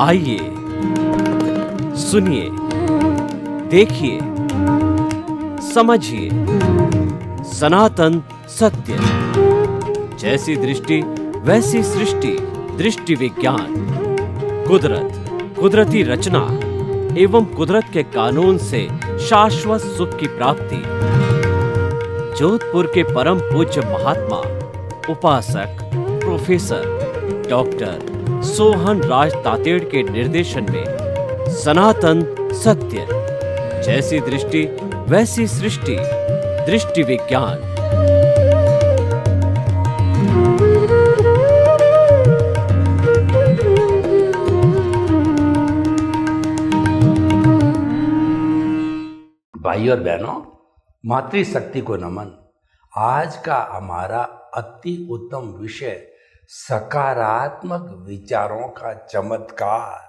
आइए, सुनिए, देखिए, समझिए सनातन सत्य। जैसी दृष्टि वैसी सृष्टि, दृष्टि विज्ञान। कुदरत, कुदरती रचना एवं कुदरत के कानून से शाश्वत सुख की प्राप्ति। जोधपुर के परम पूज्य महात्मा उपासक प्रोफेसर डॉक्टर सोहन राज तातेड़ के निर्देशन में सनातन सत्य। जैसी दृष्टि वैसी सृष्टि, दृष्टि विज्ञान। भाई और बहनों, मातृशक्ति को नमन। आज का हमारा अति उत्तम विषय सकारात्मक विचारों का चमत्कार।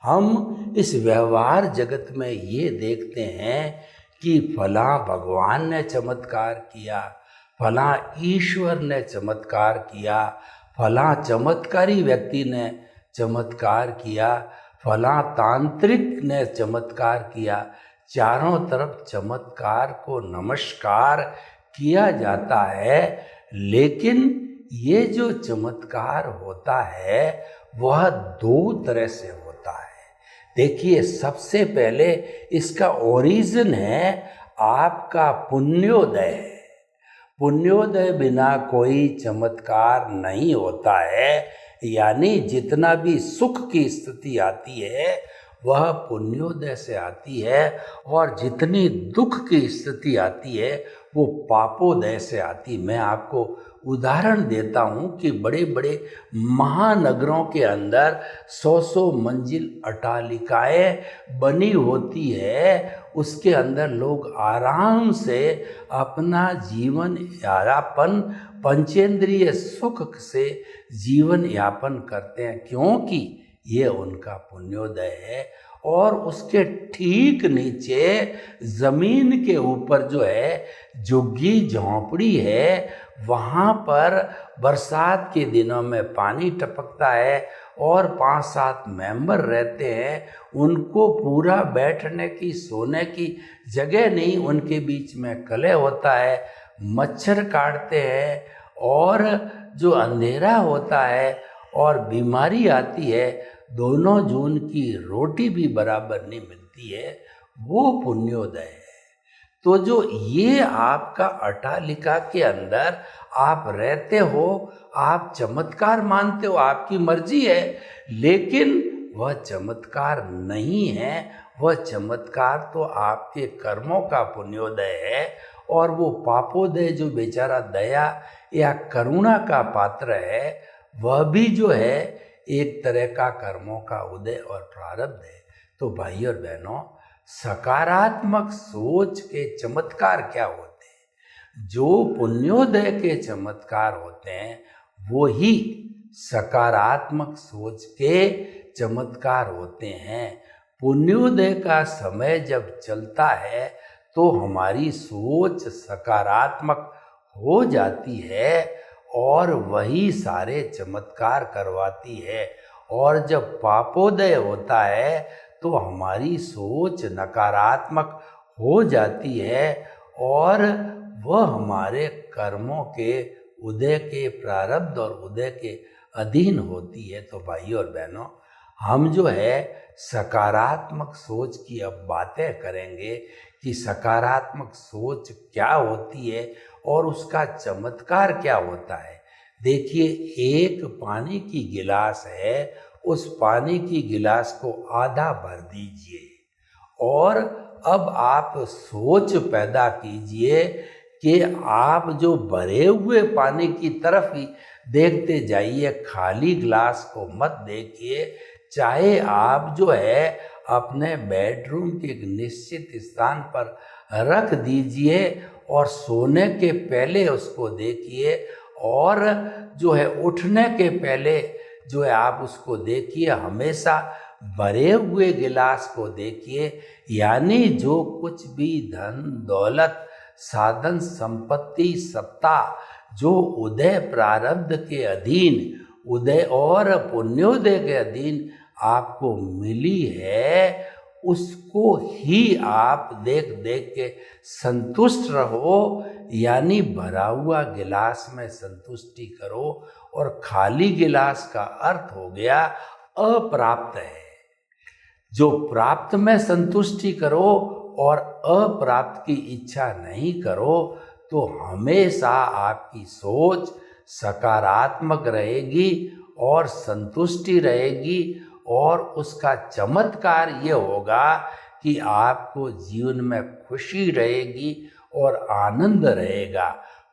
हम इस व्यवहार जगत में ये देखते हैं कि फला भगवान ने चमत्कार किया, फला ईश्वर ने चमत्कार किया, फला चमत्कारी व्यक्ति ने चमत्कार किया, फला तांत्रिक ने चमत्कार किया। चारों तरफ चमत्कार को नमस्कार किया जाता है, लेकिन ये जो चमत्कार होता है वह दो तरह से होता है। देखिए, सबसे पहले इसका ओरिजिन है आपका पुण्योदय। पुण्योदय बिना कोई चमत्कार नहीं होता है, यानी जितना भी सुख की स्थिति आती है वह पुण्योदय से आती है, और जितनी दुख की स्थिति आती है वो पापोदय से आती। मैं आपको उदाहरण देता हूँ कि बड़े बड़े महानगरों के अंदर 100 मंजिल अट्टालिकाएं बनी होती है, उसके अंदर लोग आराम से अपना जीवन यापन, पंचेंद्रिय सुख से जीवन यापन करते हैं, क्योंकि ये उनका पुण्योदय है। और उसके ठीक नीचे जमीन के ऊपर जो है झुग्गी झोंपड़ी है, वहाँ पर बरसात के दिनों में पानी टपकता है और 5-7 मेंबर रहते हैं। उनको पूरा बैठने की, सोने की जगह नहीं, उनके बीच में कलह होता है, मच्छर काटते हैं, और जो अंधेरा होता है और बीमारी आती है, दोनों जून की रोटी भी बराबर नहीं मिलती है, वो पुण्योदय है। तो जो ये आपका अट्टालिका के अंदर आप रहते हो, आप चमत्कार मानते हो, आपकी मर्जी है, लेकिन वह चमत्कार नहीं है। वह चमत्कार तो आपके कर्मों का पुण्योदय है, और वो पापोदय जो बेचारा दया या करुणा का पात्र है, वह भी जो है एक तरह का कर्मों का उदय और प्रारब्ध है। तो भाई और बहनों, सकारात्मक सोच के चमत्कार क्या होते हैं? जो पुण्योदय के चमत्कार होते हैं वो ही सकारात्मक सोच के चमत्कार होते हैं। पुण्योदय का समय जब चलता है तो हमारी सोच सकारात्मक हो जाती है, और वही सारे चमत्कार करवाती है। और जब पापोदय होता है तो हमारी सोच नकारात्मक हो जाती है, और वह हमारे कर्मों के उदय के, प्रारब्ध और उदय के अधीन होती है। तो भाइयों और बहनों, हम जो है सकारात्मक सोच की अब बातें करेंगे कि सकारात्मक सोच क्या होती है और उसका चमत्कार क्या होता है। देखिए, एक पानी की गिलास है, उस पानी की गिलास को आधा भर दीजिए, और अब आप सोच पैदा कीजिए कि आप जो भरे हुए पानी की तरफ ही देखते जाइए, खाली गिलास को मत देखिए। चाहे आप जो है अपने बेडरूम के एक निश्चित स्थान पर रख दीजिए और सोने के पहले उसको देखिए, और जो है उठने के पहले जो है आप उसको देखिए। हमेशा भरे हुए गिलास को देखिए, यानी जो कुछ भी धन दौलत, साधन संपत्ति, सत्ता जो उदय प्रारब्ध के अधीन, उदय और पुण्योदय के अधीन आपको मिली है उसको ही आप देख देख के संतुष्ट रहो, यानी भरा हुआ गिलास में संतुष्टि करो। और खाली गिलास का अर्थ हो गया अप्राप्त है। जो प्राप्त में संतुष्टि करो और अप्राप्त की इच्छा नहीं करो तो हमेशा आपकी सोच सकारात्मक रहेगी और संतुष्टि रहेगी। और उसका चमत्कार ये होगा कि आपको जीवन में खुशी रहेगी और आनंद रहेगा।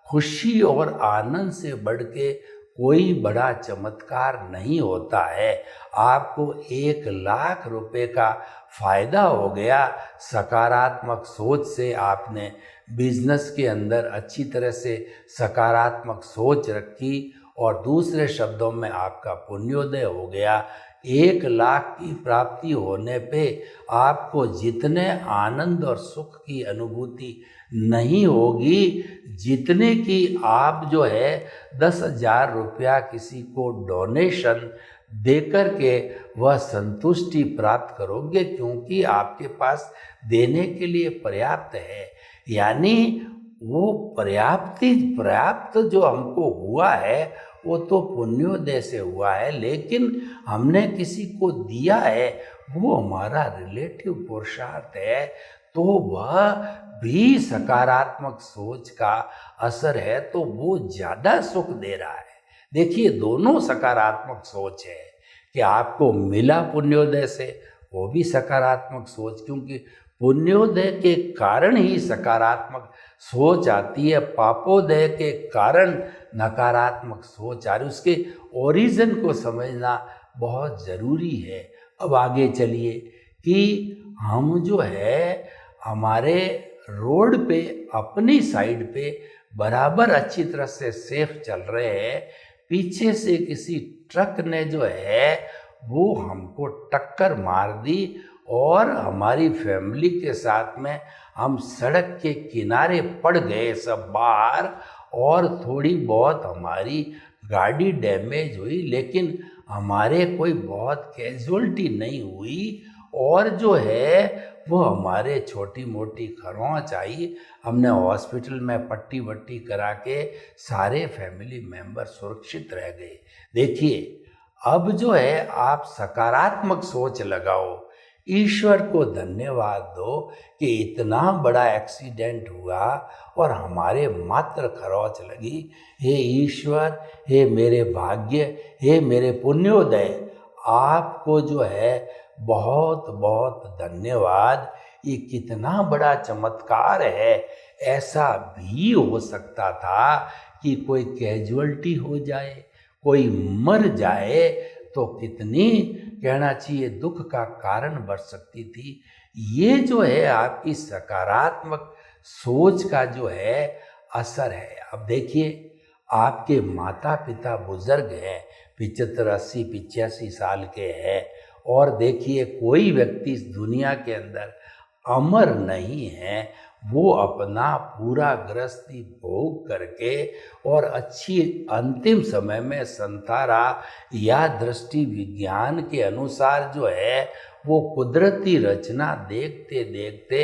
खुशी और आनंद से बढ़ के कोई बड़ा चमत्कार नहीं होता है। आपको 1,00,000 रुपए का फायदा हो गया सकारात्मक सोच से। आपने बिजनेस के अंदर अच्छी तरह से सकारात्मक सोच रखी और दूसरे शब्दों में आपका पुण्योदय हो गया। 1,00,000 की प्राप्ति होने पे आपको जितने आनंद और सुख की अनुभूति नहीं होगी, जितने की आप जो है 10,000 रुपया किसी को डोनेशन देकर के वह संतुष्टि प्राप्त करोगे, क्योंकि आपके पास देने के लिए पर्याप्त है। यानी वो पर्याप्त जो हमको हुआ है वो तो पुण्योदय से हुआ है, लेकिन हमने किसी को दिया है वो हमारा रिलेटिव पुरुषार्थ है, तो वह भी सकारात्मक सोच का असर है, तो वो ज़्यादा सुख दे रहा है। देखिए, दोनों सकारात्मक सोच है कि आपको मिला पुण्योदय से, वो भी सकारात्मक सोच, क्योंकि पुण्योदय के कारण ही सकारात्मक सोच आती है, पापोदय के कारण नकारात्मक सोच आ रही। उसके ओरिजिन को समझना बहुत ज़रूरी है। अब आगे चलिए कि हम जो है हमारे रोड पे अपनी साइड पे बराबर अच्छी तरह से सेफ चल रहे हैं, पीछे से किसी ट्रक ने जो है वो हमको टक्कर मार दी और हमारी फैमिली के साथ में हम सड़क के किनारे पड़ गए सब बाहर, और थोड़ी बहुत हमारी गाड़ी डैमेज हुई, लेकिन हमारे कोई बहुत कैजुअल्टी नहीं हुई। और जो है वो हमारे छोटी मोटी खरोंच आई, हमने हॉस्पिटल में पट्टी वट्टी करा के सारे फैमिली मेंबर सुरक्षित रह गए। देखिए, अब जो है आप सकारात्मक सोच लगाओ, ईश्वर को धन्यवाद दो कि इतना बड़ा एक्सीडेंट हुआ और हमारे मात्र खरोंच लगी। हे ईश्वर, हे मेरे भाग्य, हे मेरे पुण्योदय, आपको जो है बहुत बहुत धन्यवाद। ये कितना बड़ा चमत्कार है। ऐसा भी हो सकता था कि कोई कैजुअल्टी हो जाए, कोई मर जाए, तो कितनी कहना चाहिए दुख का कारण बढ़ सकती थी। ये जो है आपकी सकारात्मक सोच का जो है असर है। अब देखिए, आपके माता पिता बुजुर्ग हैं, 75, 80, 85 साल के हैं, और देखिए कोई व्यक्ति इस दुनिया के अंदर अमर नहीं है। वो अपना पूरा गृहस्थी भोग करके और अच्छी अंतिम समय में संतारा या दृष्टि विज्ञान के अनुसार जो है वो कुदरती रचना देखते देखते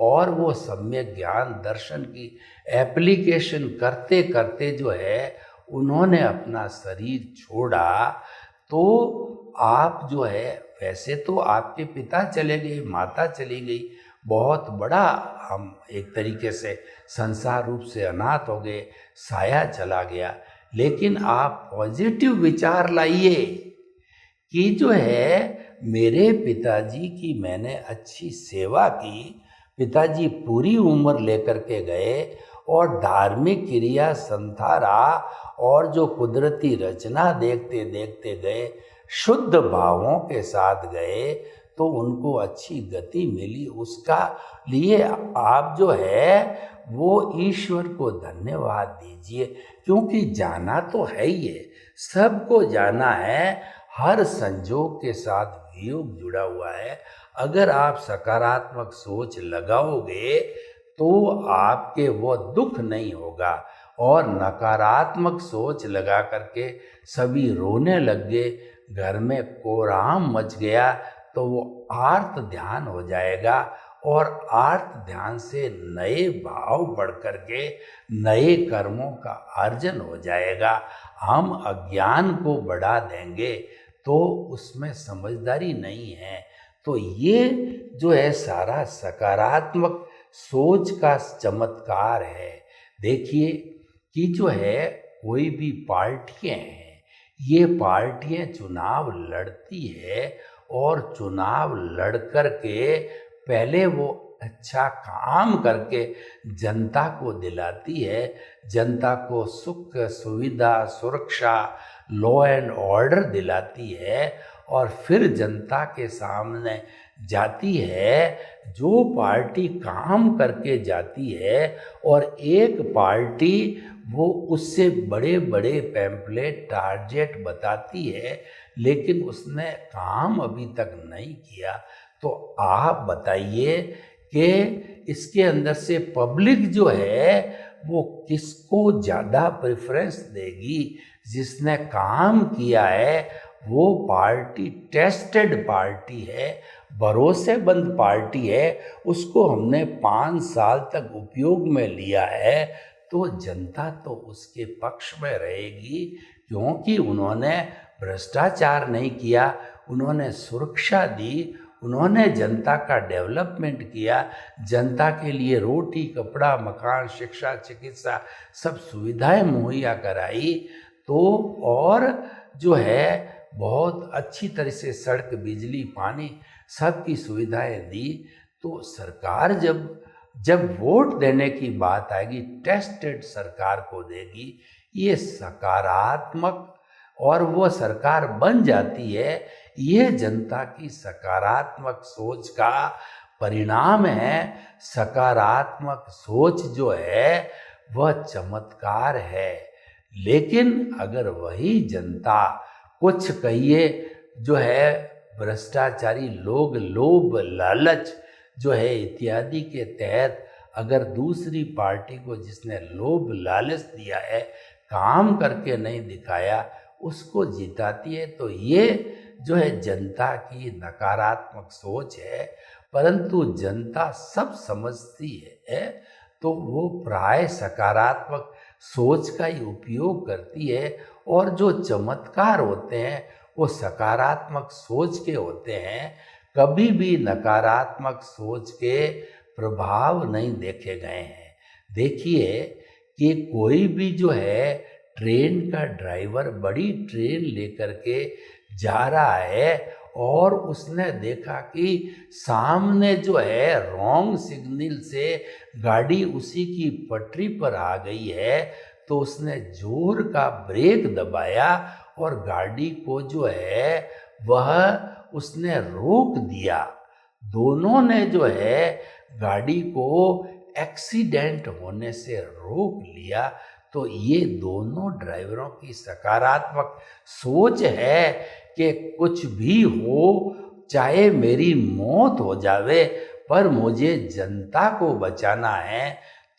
और वो सम्यक ज्ञान दर्शन की एप्लीकेशन करते करते जो है उन्होंने अपना शरीर छोड़ा। तो आप जो है, वैसे तो आपके पिता चले गए, माता चली गई, बहुत बड़ा हम एक तरीके से संसार रूप से अनाथ हो गए, साया चला गया, लेकिन आप पॉजिटिव विचार लाइए कि जो है मेरे पिताजी की मैंने अच्छी सेवा की, पिताजी पूरी उम्र लेकर के गए और धार्मिक क्रिया संतारा और जो कुदरती रचना देखते देखते गए, शुद्ध भावों के साथ गए, तो उनको अच्छी गति मिली। उसका लिए आप जो है वो ईश्वर को धन्यवाद दीजिए, क्योंकि जाना तो है ही है, सबको जाना है, हर संजोग के साथ वियोग जुड़ा हुआ है। अगर आप सकारात्मक सोच लगाओगे तो आपके वो दुख नहीं होगा, और नकारात्मक सोच लगा करके सभी रोने लग गए, घर में कोहराम मच गया, तो वो आर्त ध्यान हो जाएगा और आर्त ध्यान से नए भाव बढ़ करके नए कर्मों का अर्जन हो जाएगा। हम अज्ञान को बढ़ा देंगे तो उसमें समझदारी नहीं है। तो ये जो है सारा सकारात्मक सोच का चमत्कार है। देखिए कि जो है कोई भी पार्टियां हैं, ये पार्टियां चुनाव लड़ती है और चुनाव लड़ कर के पहले वो अच्छा काम करके जनता को दिलाती है, जनता को सुख सुविधा सुरक्षा लॉ एंड ऑर्डर दिलाती है और फिर जनता के सामने जाती है। जो पार्टी काम करके जाती है और एक पार्टी वो उससे बड़े बड़े पैम्पलेट टारगेट बताती है लेकिन उसने काम अभी तक नहीं किया, तो आप बताइए कि इसके अंदर से पब्लिक जो है वो किसको ज़्यादा प्रेफरेंस देगी? जिसने काम किया है वो पार्टी टेस्टेड पार्टी है, भरोसेमंद पार्टी है, उसको हमने 5 साल तक उपयोग में लिया है, तो जनता तो उसके पक्ष में रहेगी क्योंकि उन्होंने भ्रष्टाचार नहीं किया, उन्होंने सुरक्षा दी, उन्होंने जनता का डेवलपमेंट किया, जनता के लिए रोटी कपड़ा मकान शिक्षा चिकित्सा सब सुविधाएं मुहैया कराई। तो और जो है बहुत अच्छी तरह से सड़क बिजली पानी सबकी सुविधाएं दी। तो सरकार जब वोट देने की बात आएगी टेस्टेड सरकार को देगी, ये सकारात्मक और वो सरकार बन जाती है। ये जनता की सकारात्मक सोच का परिणाम है। सकारात्मक सोच जो है वह चमत्कार है। लेकिन अगर वही जनता कुछ कहिए जो है भ्रष्टाचारी लोग लोभ लालच जो है इत्यादि के तहत अगर दूसरी पार्टी को जिसने लोभ लालच दिया है काम करके नहीं दिखाया उसको जिताती है, तो ये जो है जनता की नकारात्मक सोच है। परंतु जनता सब समझती है तो वो प्राय सकारात्मक सोच का ही उपयोग करती है और जो चमत्कार होते हैं वो सकारात्मक सोच के होते हैं। कभी भी नकारात्मक सोच के प्रभाव नहीं देखे गए हैं। देखिए कि कोई भी जो है ट्रेन का ड्राइवर बड़ी ट्रेन लेकर के जा रहा है और उसने देखा कि सामने जो है रॉन्ग सिग्नल से गाड़ी उसी की पटरी पर आ गई है, तो उसने जोर का ब्रेक दबाया और गाड़ी को जो है वह उसने रोक दिया। दोनों ने जो है गाड़ी को एक्सीडेंट होने से रोक लिया। तो ये दोनों ड्राइवरों की सकारात्मक सोच है कि कुछ भी हो चाहे मेरी मौत हो जावे पर मुझे जनता को बचाना है।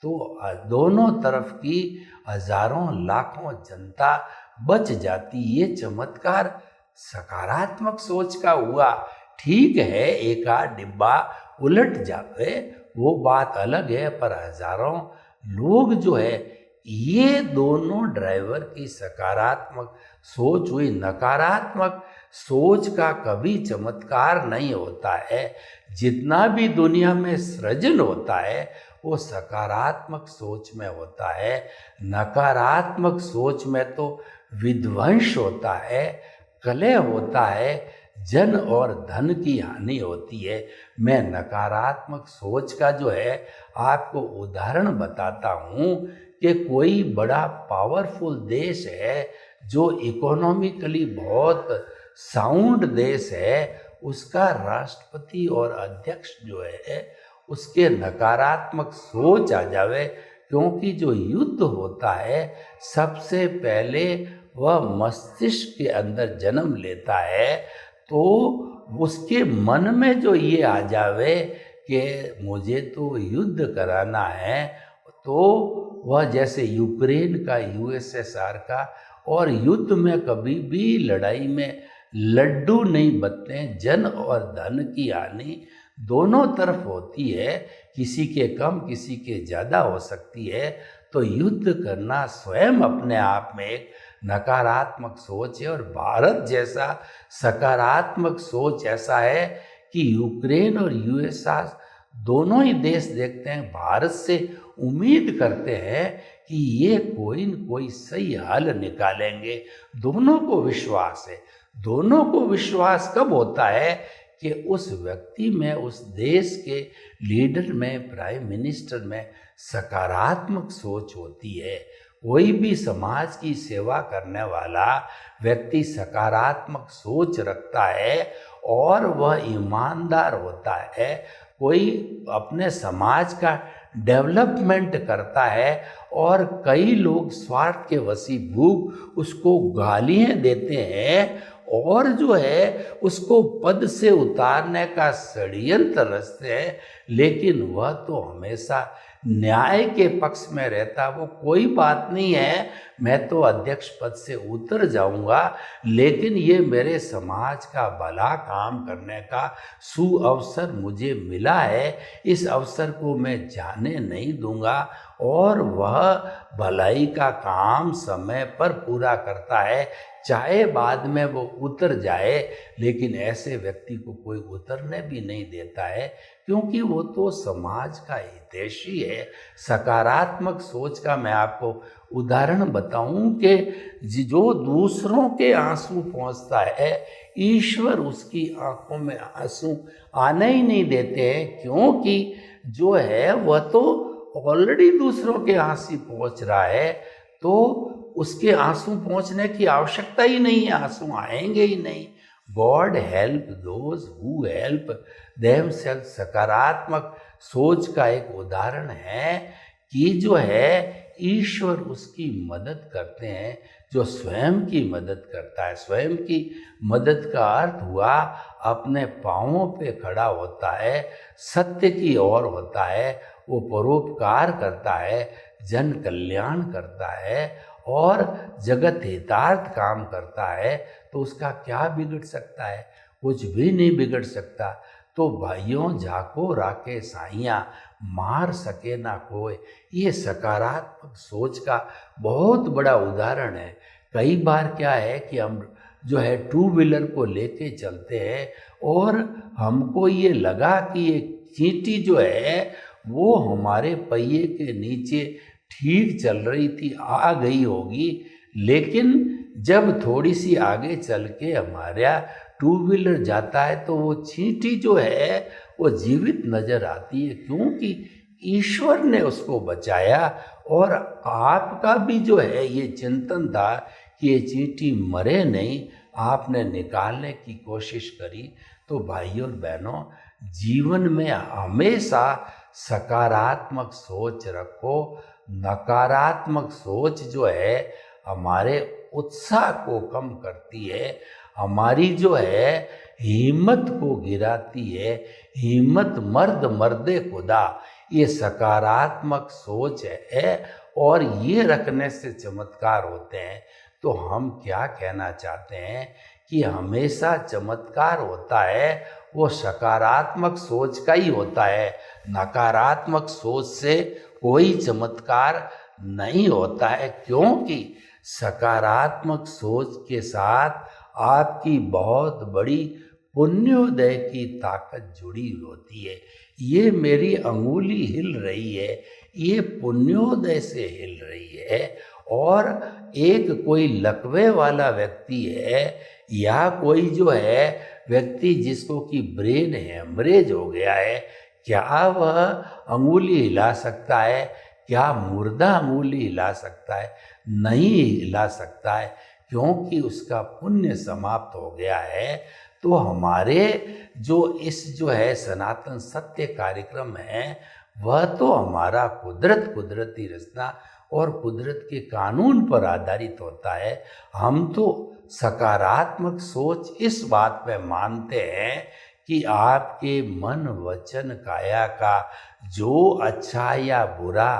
तो दोनों तरफ की हजारों लाखों जनता बच जाती। ये चमत्कार सकारात्मक सोच का हुआ। ठीक है एक आध डिब्बा उलट जावे वो बात अलग है, पर हजारों लोग जो है ये दोनों ड्राइवर की सकारात्मक सोच हुई। नकारात्मक सोच का कभी चमत्कार नहीं होता है। जितना भी दुनिया में सृजन होता है वो सकारात्मक सोच में होता है। नकारात्मक सोच में तो विध्वंस होता है, कलह होता है, जन और धन की हानि होती है। मैं नकारात्मक सोच का जो है आपको उदाहरण बताता हूँ कि कोई बड़ा पावरफुल देश है जो इकोनॉमिकली बहुत साउंड देश है, उसका राष्ट्रपति और अध्यक्ष जो है उसके नकारात्मक सोच आ जावे, क्योंकि जो युद्ध होता है सबसे पहले वह मस्तिष्क के अंदर जन्म लेता है। तो उसके मन में जो ये आ जावे कि मुझे तो युद्ध कराना है, तो वह जैसे यूक्रेन का, यूएसएसआर का, और युद्ध में कभी भी लड़ाई में लड्डू नहीं बचते। जन और धन की हानि दोनों तरफ होती है, किसी के कम किसी के ज़्यादा हो सकती है। तो युद्ध करना स्वयं अपने आप में एक नकारात्मक सोच है। और भारत जैसा सकारात्मक सोच ऐसा है कि यूक्रेन और यूएसआर दोनों ही देश देखते हैं, भारत से उम्मीद करते हैं कि ये कोई न कोई सही हल निकालेंगे। दोनों को विश्वास है। दोनों को विश्वास कब होता है कि उस व्यक्ति में, उस देश के लीडर में, प्राइम मिनिस्टर में सकारात्मक सोच होती है। कोई भी समाज की सेवा करने वाला व्यक्ति सकारात्मक सोच रखता है और वह ईमानदार होता है। कोई अपने समाज का डेवलपमेंट करता है और कई लोग स्वार्थ के वशीभूत उसको गालियाँ देते हैं और जो है उसको पद से उतारने का षड्यंत्र रचते हैं, लेकिन वह तो हमेशा न्याय के पक्ष में रहता। वो कोई बात नहीं है, मैं तो अध्यक्ष पद से उतर जाऊंगा, लेकिन ये मेरे समाज का भला काम करने का सुअवसर मुझे मिला है, इस अवसर को मैं जाने नहीं दूंगा। और वह भलाई का काम समय पर पूरा करता है, चाहे बाद में वो उतर जाए, लेकिन ऐसे व्यक्ति को कोई उतरने भी नहीं देता है, क्योंकि वो तो समाज का हितैषी है। सकारात्मक सोच का मैं आपको उदाहरण बताऊं कि जो दूसरों के आंसू पहुंचता है, ईश्वर उसकी आंखों में आंसू आने ही नहीं देते हैं, क्योंकि जो है वह तो ऑलरेडी दूसरों के आंसू पहुंच रहा है, तो उसके आंसू पहुंचने की आवश्यकता ही नहीं है, आंसू आएंगे ही नहीं। God help those who help themselves सकारात्मक सोच का एक उदाहरण है कि जो है ईश्वर उसकी मदद करते हैं जो स्वयं की मदद करता है। स्वयं की मदद का अर्थ हुआ अपने पांवों पे खड़ा होता है, सत्य की ओर होता है, वो परोपकार करता है, जन कल्याण करता है और जगत हितार्थ काम करता है, तो उसका क्या बिगड़ सकता है? कुछ भी नहीं बिगड़ सकता। तो भाइयों झाको राखे साइयाँ, मार सके ना कोई, ये सकारात्मक सोच का बहुत बड़ा उदाहरण है। कई बार क्या है कि हम जो है टू व्हीलर को लेके चलते हैं और हमको ये लगा कि ये चींटी जो है वो हमारे पहिए के नीचे ठीक चल रही थी, आ गई होगी, लेकिन जब थोड़ी सी आगे चल के हमारा टू व्हीलर जाता है तो वो चींटी जो है वो जीवित नजर आती है, क्योंकि ईश्वर ने उसको बचाया। और आपका भी जो है ये चिंतन था कि ये चींटी मरे नहीं, आपने निकालने की कोशिश करी। तो भाइयों और बहनों, जीवन में हमेशा सकारात्मक सोच रखो। नकारात्मक सोच जो है हमारे उत्साह को कम करती है, हमारी जो है हिम्मत को गिराती है। हिम्मत मर्द मर्दे खुदा, ये सकारात्मक सोच है और ये रखने से चमत्कार होते हैं। तो हम क्या कहना चाहते हैं कि हमेशा चमत्कार होता है वो सकारात्मक सोच का ही होता है। नकारात्मक सोच से कोई चमत्कार नहीं होता है, क्योंकि सकारात्मक सोच के साथ आपकी बहुत बड़ी पुण्योदय की ताकत जुड़ी होती है। ये मेरी अंगुली हिल रही है, ये पुण्योदय से हिल रही है। और एक कोई लकवे वाला व्यक्ति है या कोई जो है व्यक्ति जिसको कि ब्रेन हेमरेज हो गया है, क्या वह अंगुली हिला सकता है? क्या मुर्दा अंगुली हिला सकता है? नहीं हिला सकता है, क्योंकि उसका पुण्य समाप्त हो गया है। तो हमारे जो इस जो है सनातन सत्य कार्यक्रम है, वह तो हमारा कुदरती रचना और कुदरत के कानून पर आधारित होता है। हम तो सकारात्मक सोच इस बात पे मानते हैं कि आपके मन वचन काया का जो अच्छा या बुरा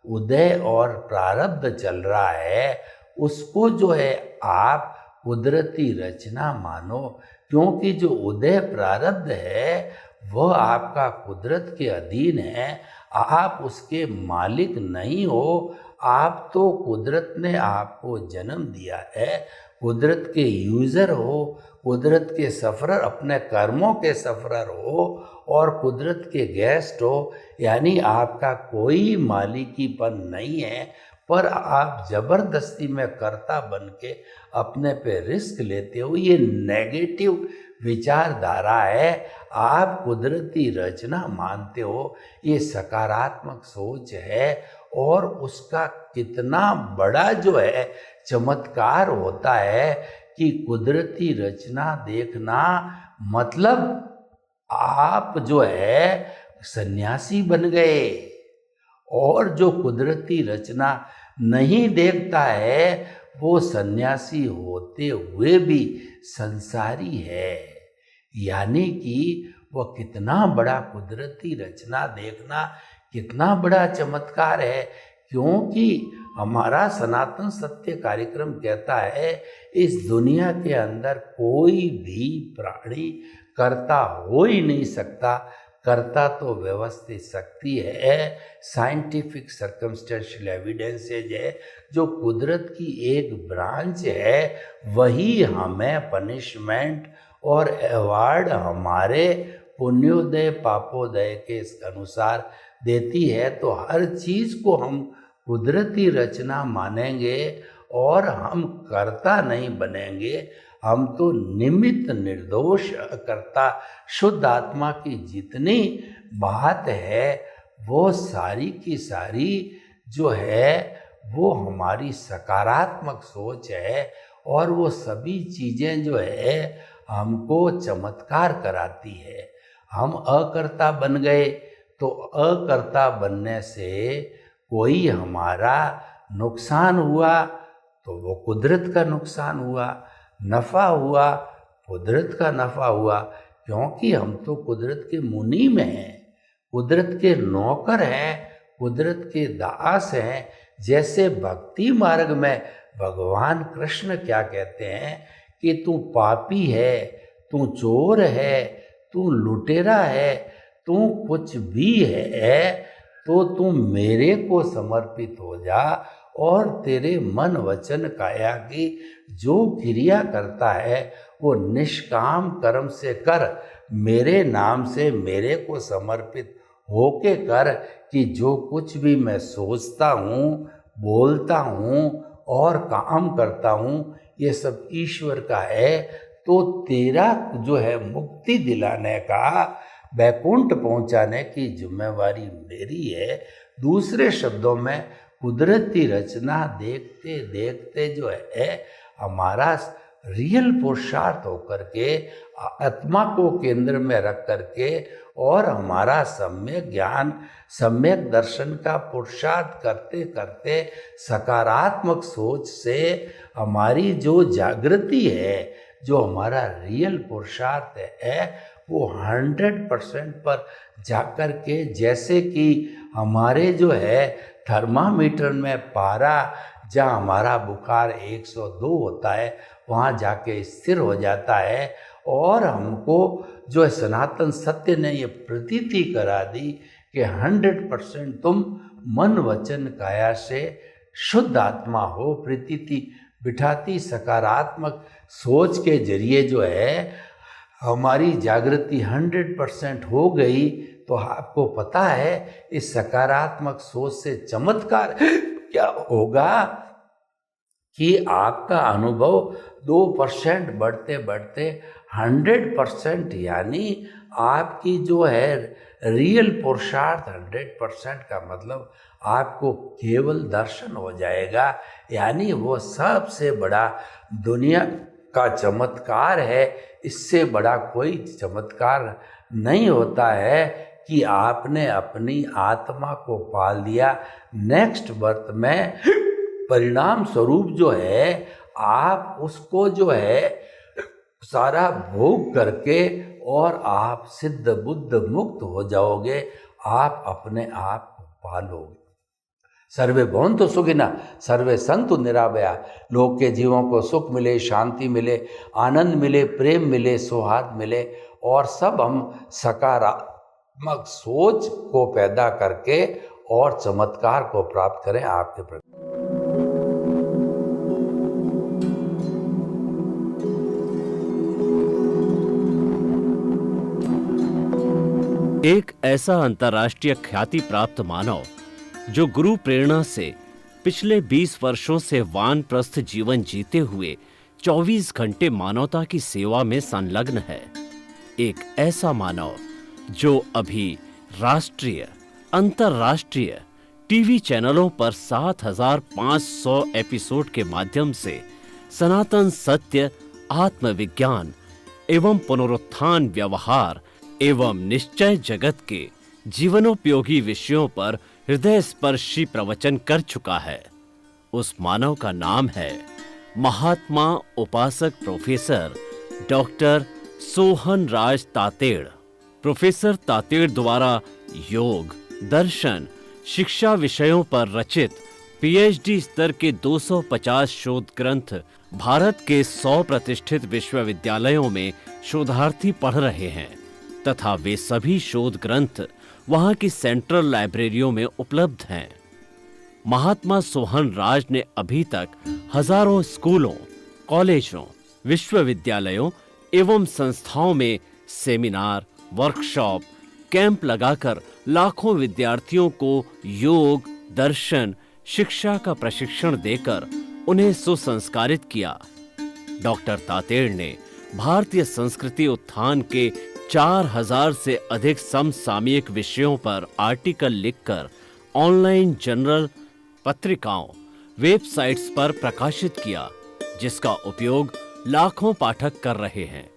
उदय और प्रारब्ध चल रहा है, उसको जो है आप कुदरती रचना मानो, क्योंकि जो उदय प्रारब्ध है वह आपका कुदरत के अधीन है, आप उसके मालिक नहीं हो। आप तो कुदरत ने आपको जन्म दिया है, कुदरत के यूज़र हो, कुदरत के सफ़रर, अपने कर्मों के सफ़रर हो और कुदरत के गेस्ट हो। यानी आपका कोई मालिकीपन नहीं है, पर आप ज़बरदस्ती में कर्ता बन के अपने पे रिस्क लेते हो। ये नेगेटिव विचारधारा है, आप कुदरती रचना मानते हो, ये सकारात्मक सोच है। और उसका कितना बड़ा जो है चमत्कार होता है कि कुदरती रचना देखना मतलब आप जो है सन्यासी बन गए। और जो कुदरती रचना नहीं देखता है वो सन्यासी होते हुए भी संसारी है। यानी कि वह कितना बड़ा कुदरती रचना देखना कितना बड़ा चमत्कार है, क्योंकि हमारा सनातन सत्य कार्यक्रम कहता है इस दुनिया के अंदर कोई भी प्राणी कर्ता हो ही नहीं सकता। कर्ता तो व्यवस्थित शक्ति है, साइंटिफिक सर्कमस्टेंशियल एविडेंसेज है, जो कुदरत की एक ब्रांच है, वही हमें पनिशमेंट और अवार्ड हमारे पुण्योदय पापोदय के अनुसार देती है। तो हर चीज़ को हम कुदरती रचना मानेंगे और हम कर्ता नहीं बनेंगे, हम तो निमित्त निर्दोष कर्ता शुद्ध आत्मा की जितनी बात है वो सारी की सारी जो है वो हमारी सकारात्मक सोच है। और वो सभी चीज़ें जो है हमको चमत्कार कराती है। हम अकर्ता बन गए तो अकर्ता बनने से कोई हमारा नुकसान हुआ तो वो कुदरत का नुकसान हुआ, नफ़ा हुआ कुदरत का नफ़ा हुआ, क्योंकि हम तो कुदरत के मुनि में हैं, कुदरत के नौकर हैं, कुदरत के दास हैं। जैसे भक्ति मार्ग में भगवान कृष्ण क्या कहते हैं कि तू पापी है, तू चोर है, तू लुटेरा है, तू कुछ भी है, तो तू मेरे को समर्पित हो जा और तेरे मन वचन काया की जो क्रिया करता है वो निष्काम कर्म से कर, मेरे नाम से मेरे को समर्पित होके कर, कि जो कुछ भी मैं सोचता हूँ, बोलता हूँ और काम करता हूँ ये सब ईश्वर का है। तो तेरा जो है मुक्ति दिलाने का, वैकुंठ पहुंचाने की जिम्मेवारी मेरी है। दूसरे शब्दों में कुदरती रचना देखते देखते जो है हमारा रियल पुरुषार्थ होकर के आत्मा को केंद्र में रख करके और हमारा सम्यक ज्ञान सम्यक दर्शन का पुरुषार्थ करते करते सकारात्मक सोच से हमारी जो जागृति है, जो हमारा रियल पुरुषार्थ है वो 100% पर जाकर के, जैसे कि हमारे जो है थर्मामीटर में पारा जहाँ हमारा बुखार 102 होता है वहाँ जाके स्थिर हो जाता है। और हमको जो है सनातन सत्य ने ये प्रतीति करा दी कि 100% तुम मन वचन काया से शुद्ध आत्मा हो। प्रतीति बिठाती सकारात्मक सोच के जरिए जो है हमारी जागृति 100% हो गई। तो आपको पता है इस सकारात्मक सोच से चमत्कार क्या होगा कि आपका अनुभव 2% बढ़ते बढ़ते 100%, यानी आपकी जो है रियल पुरुषार्थ 100% का मतलब आपको केवल दर्शन हो जाएगा। यानी वो सबसे बड़ा दुनिया का चमत्कार है। इससे बड़ा कोई चमत्कार नहीं होता है कि आपने अपनी आत्मा को पाल दिया। नेक्स्ट बर्थ में परिणाम स्वरूप जो है आप उसको जो है सारा भोग करके और आप सिद्ध बुद्ध मुक्त हो जाओगे, आप अपने आप को पालोगे। सर्वे भवन्तु सुखिनः, सर्वे सन्तु निरामया। लोग के जीवों को सुख मिले, शांति मिले, आनंद मिले, प्रेम मिले, सौहार्द मिले, और सब हम सकारात्मक सोच को पैदा करके और चमत्कार को प्राप्त करें आपके प्रति। एक ऐसा अंतर्राष्ट्रीय ख्याति प्राप्त मानव जो गुरु प्रेरणा से पिछले 20 वर्षों से वानप्रस्थ जीवन जीते हुए 24 घंटे मानवता की सेवा में संलग्न है। एक ऐसा मानव जो अभी राष्ट्रीय, अंतर्राष्ट्रीय टीवी चैनलों पर 7,500 एपिसोड के माध्यम से सनातन सत्य, आत्मविज्ञान एवं पुनरुत्थान, व्यवहार एवं निश्चय जगत के जीवनोपयोगी विषयों पर हृदय स्पर्शी प्रवचन कर चुका है। उस मानव का नाम है महात्मा उपासक प्रोफेसर डॉक्टर सोहन राज तातेड़। प्रोफेसर तातेड़ द्वारा योग, दर्शन, शिक्षा विषयों पर रचित पीएचडी स्तर के 250 शोध ग्रंथ भारत के 100 प्रतिष्ठित विश्वविद्यालयों में शोधार्थी पढ़ रहे हैं तथा वे सभी शोध ग्रंथ वहां की सेंट्रल लाइब्रेरियों में उपलब्ध हैं। महात्मा सोहन राज ने अभी तक हजारों स्कूलों, कॉलेजों, विश्वविद्यालयों एवं संस्थाओं में सेमिनार, वर्कशॉप, कैंप लगाकर लाखों विद्यार्थियों को योग, दर्शन, शिक्षा का प्रशिक्षण देकर उन्हें सुसंस्कारित किया। डॉक्टर तातेड़ ने भारतीय संस्कृति उत्थान के 4000 से अधिक समसामयिक विषयों पर आर्टिकल लिखकर ऑनलाइन जर्नल, पत्रिकाओं, वेबसाइट्स पर प्रकाशित किया, जिसका उपयोग लाखों पाठक कर रहे हैं।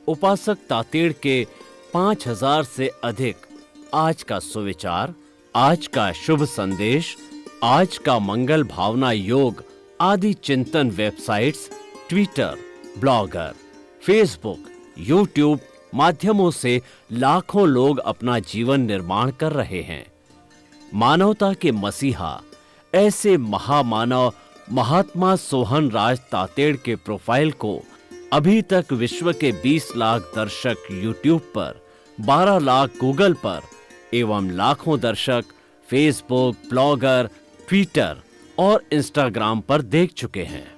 उपासक तातेड़ के 5000 से अधिक आज का सुविचार, आज का शुभ संदेश, आज का मंगल भावना योग आदि चिंतन websites, Twitter, blogger, Facebook, YouTube माध्यमों से लाखों लोग अपना जीवन निर्माण कर रहे हैं। मानवता के मसीहा ऐसे महामानव महात्मा सोहन राज तातेड़ के प्रोफाइल को अभी तक विश्व के 20 लाख दर्शक यूट्यूब पर, 12 लाख गूगल पर एवं लाखों दर्शक फेसबुक, ब्लॉगर, ट्विटर और इंस्टाग्राम पर देख चुके हैं।